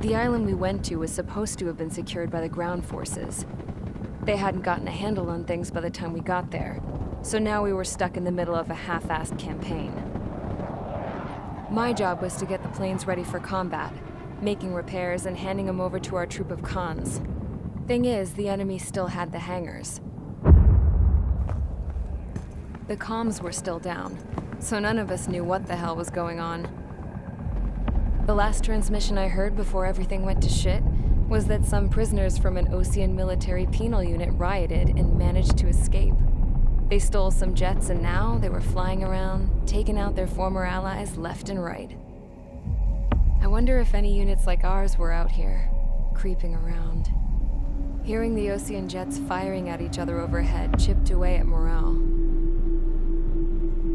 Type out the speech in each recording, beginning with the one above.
The island we went to was supposed to have been secured by the ground forces. They hadn't gotten a handle on things by the time we got there, so now we were stuck in the middle of a half-assed campaign. My job was to get the planes ready for combat, making repairs and handing them over to our troop of cons. Thing is, the enemy still had the hangars. The comms were still down, so none of us knew what the hell was going on. The last transmission I heard before everything went to shit was that some prisoners from an Osean military penal unit rioted and managed to escape. They stole some jets and now they were flying around, taking out their former allies left and right. I wonder if any units like ours were out here, creeping around. Hearing the Osean jets firing at each other overhead chipped away at morale.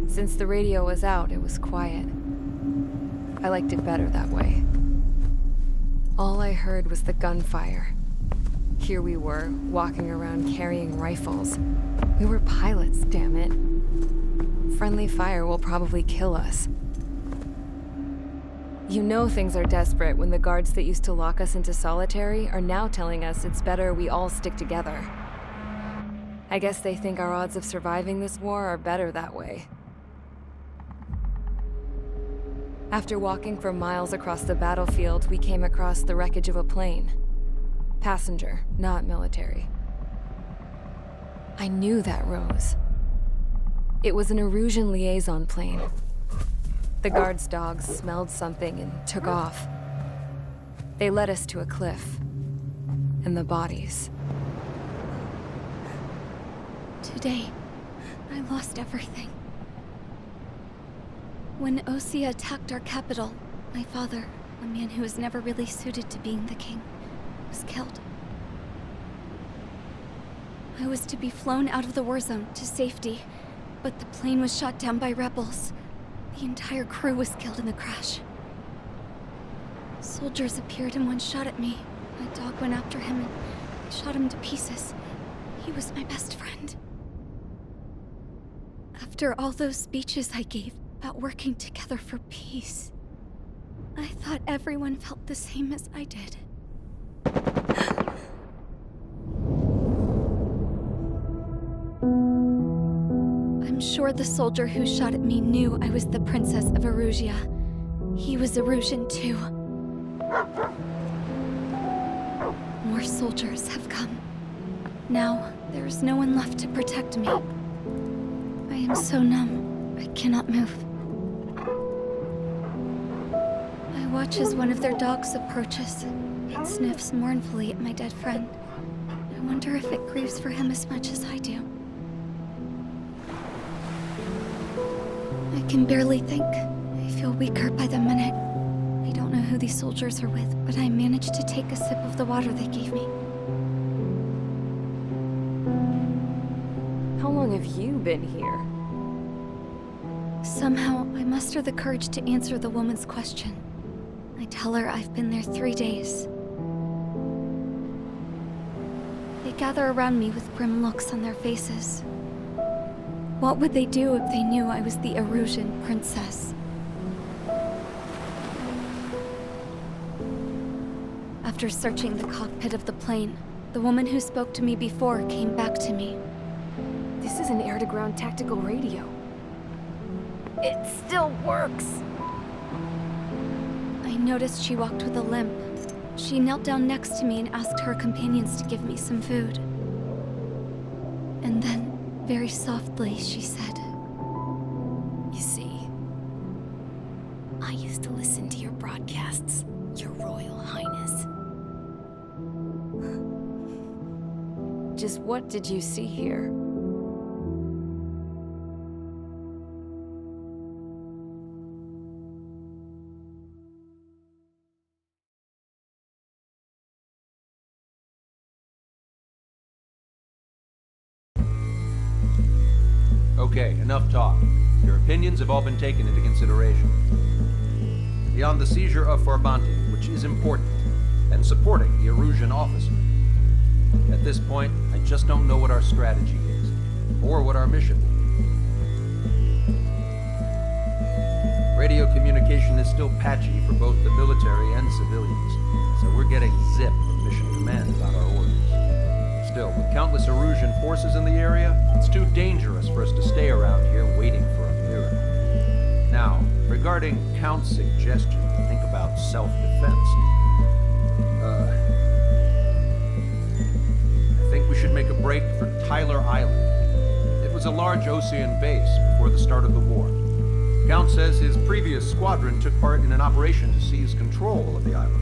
Since the radio was out, it was quiet. I liked it better that way. All I heard was the gunfire. Here we were, walking around carrying rifles. We were pilots, damn it. Friendly fire will probably kill us. You know things are desperate when the guards that used to lock us into solitary are now telling us it's better we all stick together. I guess they think our odds of surviving this war are better that way. After walking for miles across the battlefield, we came across the wreckage of a plane. Passenger, not military. I knew that rose. It was an Erusean liaison plane. The guard's dogs smelled something and took off. They led us to a cliff. And the bodies. Today, I lost everything. When Osea attacked our capital, my father, a man who was never really suited to being the king, was killed. I was to be flown out of the war zone to safety, but the plane was shot down by rebels. The entire crew was killed in the crash. Soldiers appeared and one shot at me. My dog went after him and shot him to pieces. He was my best friend. After all those speeches I gave about working together for peace, I thought everyone felt the same as I did. I'm sure the soldier who shot at me knew I was the Princess of Erusia. He was Erusean too. More soldiers have come. Now, there is no one left to protect me. I am so numb, I cannot move. I watch as one of their dogs approaches. It sniffs mournfully at my dead friend. I wonder if it grieves for him as much as I do. I can barely think. I feel weaker by the minute. I don't know who these soldiers are with, but I managed to take a sip of the water they gave me. How long have you been here? Somehow, I muster the courage to answer the woman's question. I tell her I've been there 3 days. They gather around me with grim looks on their faces. What would they do if they knew I was the Erusean princess? After searching the cockpit of the plane, the woman who spoke to me before came back to me. This is an air-to-ground tactical radio. It still works! I noticed she walked with a limp. She knelt down next to me and asked her companions to give me some food. And then, very softly, she said, You see, I used to listen to your broadcasts, Your Royal Highness. Just what did you see here? Okay, enough talk. Your opinions have all been taken into consideration. Beyond the seizure of Farbante, which is important, and supporting the Erusean officer, at this point, I just don't know what our strategy is, or what our mission will be. Radio communication is still patchy for both the military and civilians, so we're getting zip from Mission Command about our orders. Still, with countless Erusean forces in the area, it's too dangerous for us to stay around here waiting for a miracle. Now, regarding Count's suggestion to think about self-defense, I think we should make a break for Tyler Island. It was a large Osean base before the start of the war. Count says his previous squadron took part in an operation to seize control of the island.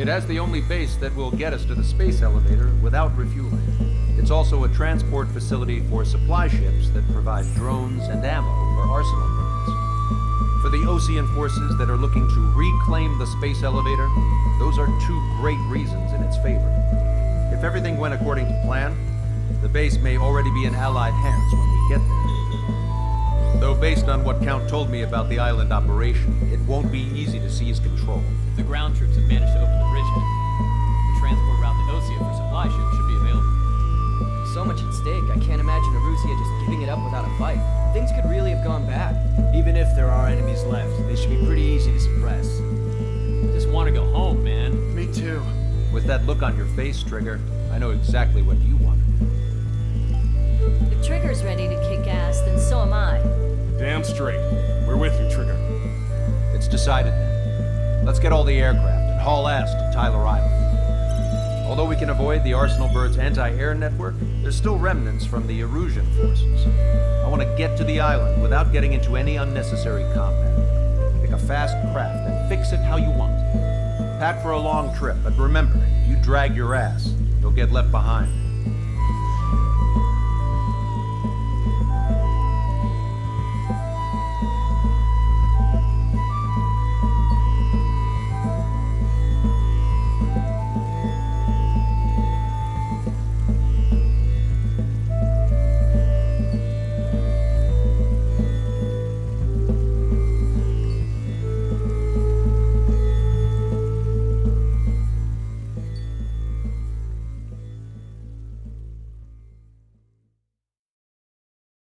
It has the only base that will get us to the space elevator without refueling. It's also a transport facility for supply ships that provide drones and ammo for Arsenal-Vogels. For the Osean forces that are looking to reclaim the space elevator, those are two great reasons in its favor. If everything went according to plan, the base may already be in Allied hands when we get there. Though based on what Count told me about the island operation, it won't be easy to seize control. If the ground troops have managed to open the bridgehead, the transport route to Osea for supply ships should be available. So much at stake, I can't imagine Erusean just giving it up without a fight. Things could really have gone bad. Even if there are enemies left, they should be pretty easy to suppress. I just want to go home, man. Me too. With that look on your face, Trigger, I know exactly what you want to do. If Trigger's ready to kick ass, then so am I. Damn straight. We're with you, Trigger. It's decided then. Let's get all the aircraft and haul ass to Tyler Island. Although we can avoid the Arsenal Bird's anti-air network, there's still remnants from the Erusean forces. I want to get to the island without getting into any unnecessary combat. Pick a fast craft and fix it how you want. Pack for a long trip, but remember, if you drag your ass, you'll get left behind.